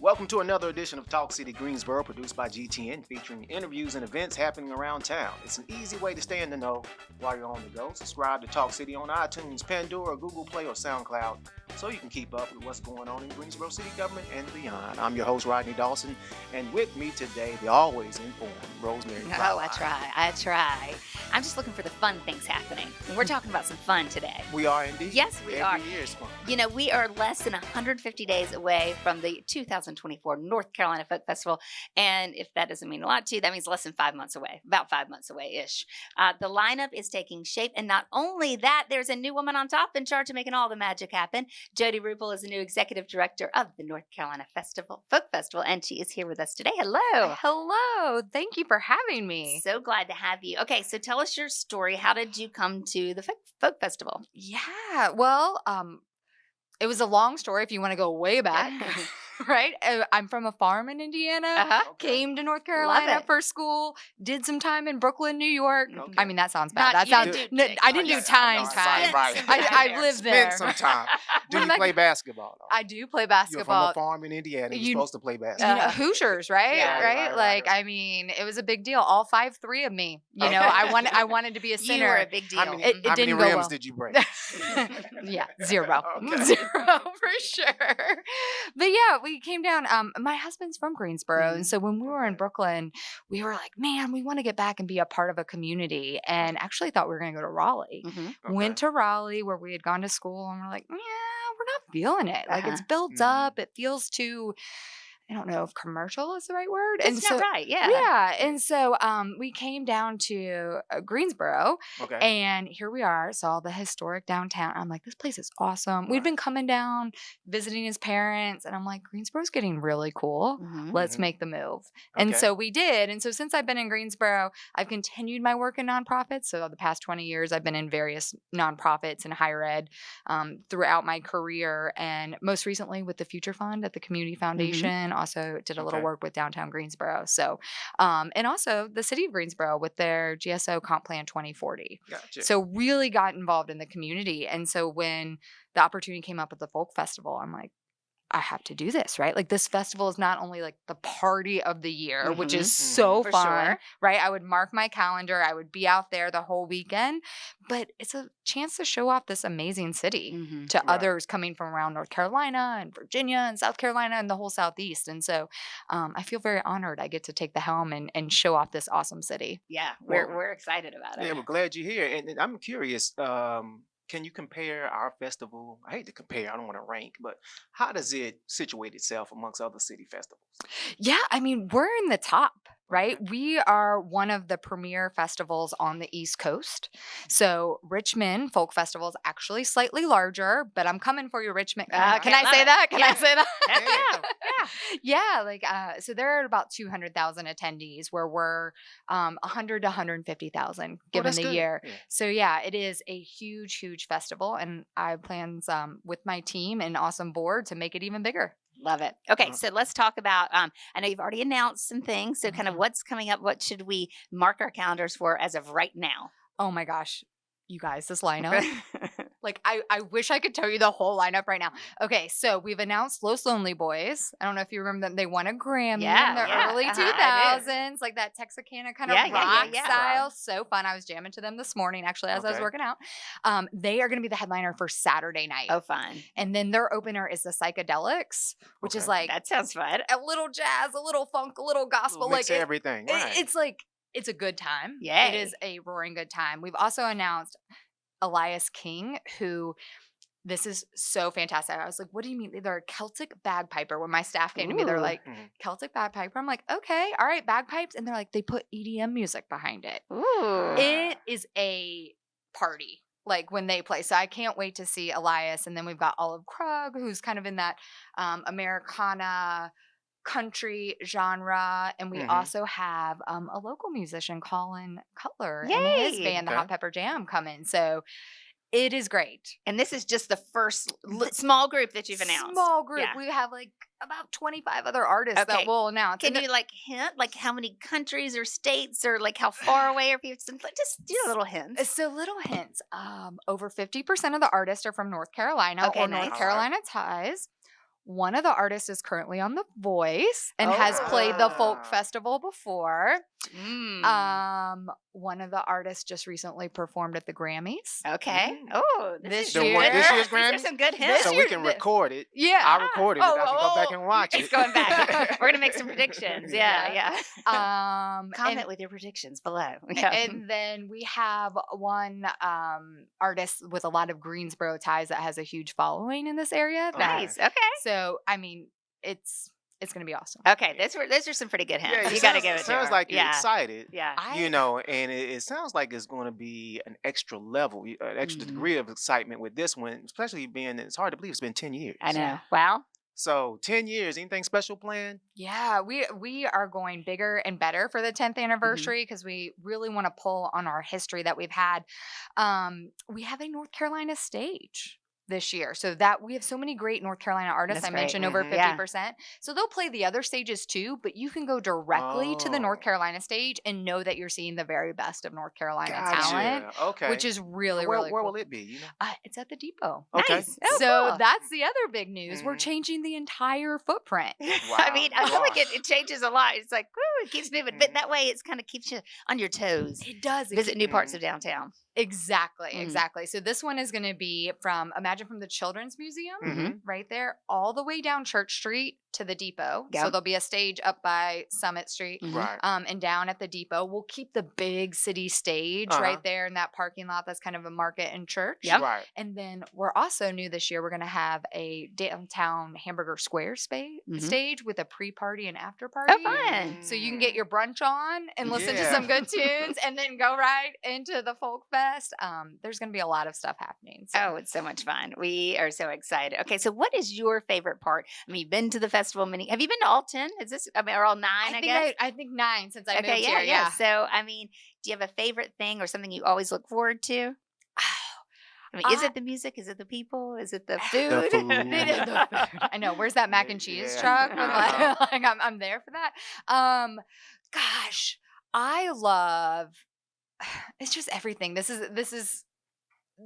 Welcome to another edition of Talk City Greensboro, produced by GTN, featuring interviews and events happening around town. It's an easy way to stay in the know while you're on the go. Subscribe to Talk City on iTunes, Pandora, Google Play, or SoundCloud so you can keep up with what's going on in Greensboro City government and beyond. I'm your host, Rodney Dawson, and with me today, the always informed Rosemary. Oh, I try. I'm just looking for the fun things happening. And we're talking about some fun today. We are indeed. Yes, we are. Every year is fun. You know, we are less than 150 days away from the 2024 North Carolina Folk Festival. And if that doesn't mean a lot to you, that means less than 5 months away, about 5 months away-ish. The lineup is taking shape. And not only that, there's a new woman on top in charge of making all the magic happen. Jodee Ruppel is the new executive director of the North Carolina Folk Festival. And she is here with us today. Hello. Hello. Thank you for having me. So glad to have you. Okay, so tell us your story. How did you come to the Folk Festival? Yeah. Well, it was a long story if you want to go way back. Right? I'm from a farm in Indiana. Came to North Carolina for school. Did some time in Brooklyn, New York. Okay. I mean, that sounds bad. I didn't do time. Right. I lived there. Spend some time. Do you play basketball? Though? I do play You're basketball. from a farm in Indiana. You're supposed to play You basketball. know, Hoosiers, right? Yeah, right. I mean, it was a big deal. All 5'3" of me. You know, I wanted to be a center. You were a big deal. How many, It how many didn't go rims well. did you break? Yeah, zero. Okay. Zero for sure. But yeah, we came down. My husband's from Greensboro. And so when we were in Brooklyn, we were like, man, we want to get back and be a part of a community. And actually thought we were going to go to Raleigh. Went to Raleigh where we had gone to school and we're like, yeah, we're not feeling it. Like it's built up. It feels too, I don't know if commercial is the right word. It's not right, yeah. Yeah. And so we came down to Greensboro. Okay. And here we are, saw the historic downtown. I'm like, this place is awesome. We'd been coming down, visiting his parents. And I'm like, Greensboro's getting really cool. Let's make the move. And Okay. so we did. And so since I've been in Greensboro, I've continued my work in nonprofits. So the past 20 years, I've been in various nonprofits and higher ed throughout my career. And most recently with the Future Fund at the Community Foundation. Also did a little work with downtown Greensboro. So, and also the city of Greensboro with their GSO Comp Plan 2040. Gotcha. So really got involved in the community. And so when the opportunity came up at the Folk Festival, I'm like, I have to do this, right? Like this festival is not only like the party of the year, which is so For fun, sure. right? I would mark my calendar. I would be out there the whole weekend, but it's a chance to show off this amazing city to others coming from around North Carolina and Virginia and South Carolina and the whole Southeast. And so I feel very honored I get to take the helm and show off this awesome city. Yeah, we're excited about it. Yeah, we're glad you're here. And I'm curious, can you compare our festival? I hate to compare, I don't want to rank, but how does it situate itself amongst other city festivals? Yeah, I mean, we're in the top, right? We are one of the premier festivals on the East Coast. So Richmond Folk Festival is actually slightly larger, but I'm coming for you, Richmond. Can I say that? Can I say that? Yeah, like so there are about 200,000 attendees where we're 100 to 150,000 given that's the good. year. Yeah. So yeah, it is a huge festival, and I have plans with my team and awesome board to make it even bigger. Love it. Okay, so let's talk about, I know you've already announced some things, so kind of what's coming up, what should we mark our calendars for as of right now? Oh my gosh, you guys, this lineup. Like, I wish I could tell you the whole lineup right now. Okay, so we've announced Los Lonely Boys. I don't know if you remember them. They won a Grammy in the early 2000s, like that Texarkana kind of rock style. So fun. I was jamming to them this morning, actually, as I was working out. They are going to be the headliner for Saturday night. Oh, fun. And then their opener is the Psychedelics, which is like That sounds fun. a little jazz, a little funk, a little gospel. Mix Like everything. Right. It's like, it's a good time. Yay. It is a roaring good time. We've also announced Elias King, who this is so fantastic. I was like, what do you mean? They're a Celtic bagpiper. When my staff came to me, they're like, Celtic bagpiper. I'm like, okay, all right, bagpipes. And they're like, they put EDM music behind it. Ooh. It is a party. Like when they play. So I can't wait to see Elias. And then we've got Olive Krug, who's kind of in that Americana country genre, and we also have a local musician, Colin Cutler, and his band, the Hot Pepper Jam, coming. So it is great. And this is just the first small group that you've announced. Small group. Yeah. We have like about 25 other artists that we'll announce. Can you like hint like how many countries or states or like how far away are people? Just little hints. So little hints. Over 50% of the artists are from North Carolina or North Carolina ties. One of the artists is currently on The Voice and has played the folk festival before. One of the artists just recently performed at the Grammys. Okay. Oh, this year. This year's These are Grammy? some good hints. So we can record it. Yeah. I recorded it. I can go back and watch He's it. going back. We're gonna make some predictions. Yeah. Comment and, with your predictions below. and then we have one artist with a lot of Greensboro ties that has a huge following in this area. Nice. Okay. So I mean, it's gonna be awesome. Okay. Those are some pretty good hints. Yeah, You got to go with sounds like you're excited. Yeah. And it sounds like it's going to be an extra level, an extra degree of excitement with this one, especially being it's hard to believe it's been 10 years. I know. Wow. So 10 years, anything special planned? Yeah, we are going bigger and better for the 10th anniversary because we really want to pull on our history that we've had. We have a North Carolina stage this year. So that we have so many great North Carolina artists. That's I mentioned over 50%. So they'll play the other stages too, but you can go directly to the North Carolina stage and know that you're seeing the very best of North Carolina talent. Okay. Which is really, where really cool. Where will it be? You know? It's at the Depot. Okay. Nice. Oh, So cool. that's the other big news. We're changing the entire footprint. Wow. I mean, I feel like it changes a lot. It's like, woo, it keeps moving. But that way, it's kind of keeps you on your toes. It does. Visit new parts of downtown. Exactly. So this one is going to be from the Children's Museum right there all the way down Church Street to the Depot. Yep. So there'll be a stage up by Summit Street Right. and down at the Depot. We'll keep the big city stage right there in that parking lot that's kind of a market and church. Yep. Right. And then we're also new this year. We're going to have a downtown Hamburger Square stage with a pre-party and after party. Oh, fun. So you can get your brunch on and listen to Yeah. some good tunes and then go right into the Folk Fest. There's going to be a lot of stuff happening. So. Oh, it's so much fun. We are so excited. Okay, so what is your favorite part? I mean, you've been to the festival many. Have you been to all 10? Or all 9, I guess? I think 9 since I moved Okay, here. yeah. So, I mean, do you have a favorite thing or something you always look forward to? I mean, is it the music? Is it the people? Is it the food? The food. It is the food. I know. Where's that mac and cheese Yeah. truck? Like I'm there for that. Gosh, I love. It's just everything. This is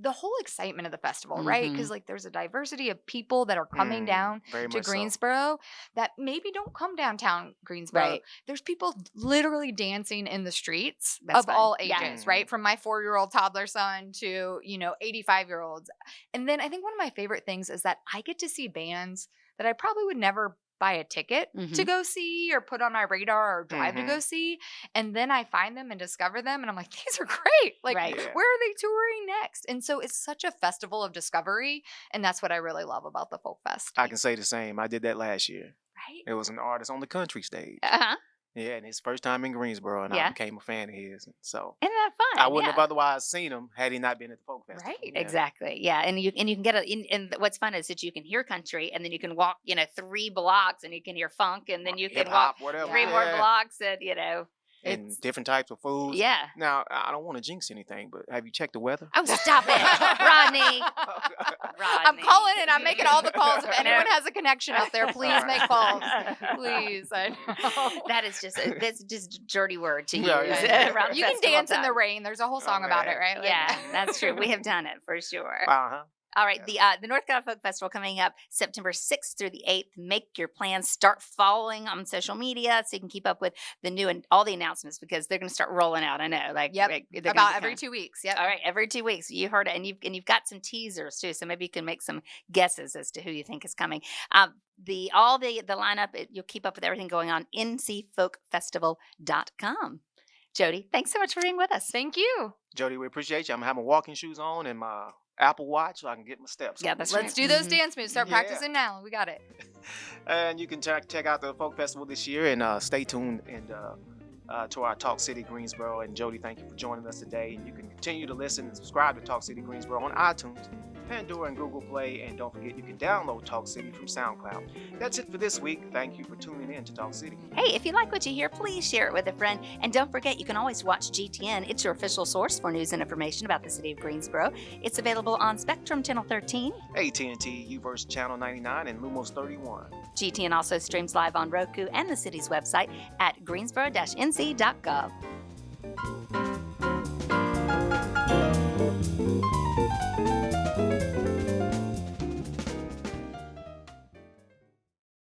the whole excitement of the festival, right? Because like there's a diversity of people that are coming down Very to much so. Greensboro that maybe don't come downtown Greensboro. Right. There's people literally dancing in the streets That's of fun. all Yeah. ages, right? From my 4-year-old toddler son to, 85-year-olds. And then I think one of my favorite things is that I get to see bands that I probably would never buy a ticket to go see or put on my radar or drive to go see. And then I find them and discover them and I'm like, these are great. Like, Right. Yeah. where are they touring next? And so it's such a festival of discovery. And that's what I really love about the Folk Fest. I can say the same. I did that last year. Right? It was an artist on the country stage. Uh-huh. Yeah, and his first time in Greensboro, and I Yeah. became a fan of his. So Isn't that fun? I wouldn't Yeah. have otherwise seen him had he not been at the Folk Festival. Right. Yeah. Exactly. Yeah. And you can get and what's fun is that you can hear country and then you can walk, 3 blocks and you can hear funk and then you can walk Hip-hop, whatever. 3 more yeah. blocks and And it's different types of foods. yeah. Now, I don't want to jinx anything, but have you checked the weather? Oh, stop it, Rodney. I'm calling and I'm making all the calls. If anyone has a connection out there, please Alright. make calls. Please. I know. That is that's just a dirty word to use. Yeah, yeah. around You can festival dance in the time. rain. There's a whole song about it, right? Like- Yeah, that's true. We have done it for sure. Uh-huh. All right, the North Carolina Folk Festival coming up September 6th through the 8th. Make your plans. Start following on social media so you can keep up with the new and all the announcements because they're going to start rolling out. I know, Yep. they're gonna About be every coming. 2 weeks. Yep. All right, every 2 weeks. You heard it, and you've got some teasers too, so maybe you can make some guesses as to who you think is coming. The lineup, you'll keep up with everything going on. ncfolkfestival.com. Jodee, thanks so much for being with us. Thank you. Jodee, we appreciate you. I'm having walking shoes on and my Apple Watch so I can get my steps. Yeah, on. that's Let's do those Mhm. dance moves. Start Yeah. practicing now. We got it. And you can check out the Folk Festival this year and stay tuned and to our Talk City Greensboro. And Jodee, thank you for joining us today. And you can continue to listen and subscribe to Talk City Greensboro on iTunes, Pandora, and Google Play. And don't forget, you can download Talk City from SoundCloud. That's it for this week. Thank you for tuning in to Talk City. Hey, if you like what you hear, please share it with a friend. And don't forget, you can always watch GTN. It's your official source for news and information about the city of Greensboro. It's available on Spectrum Channel 13. AT&T UVerse Channel 99 and Lumos 31. GTN also streams live on Roku and the city's website at greensboro-nc.gov.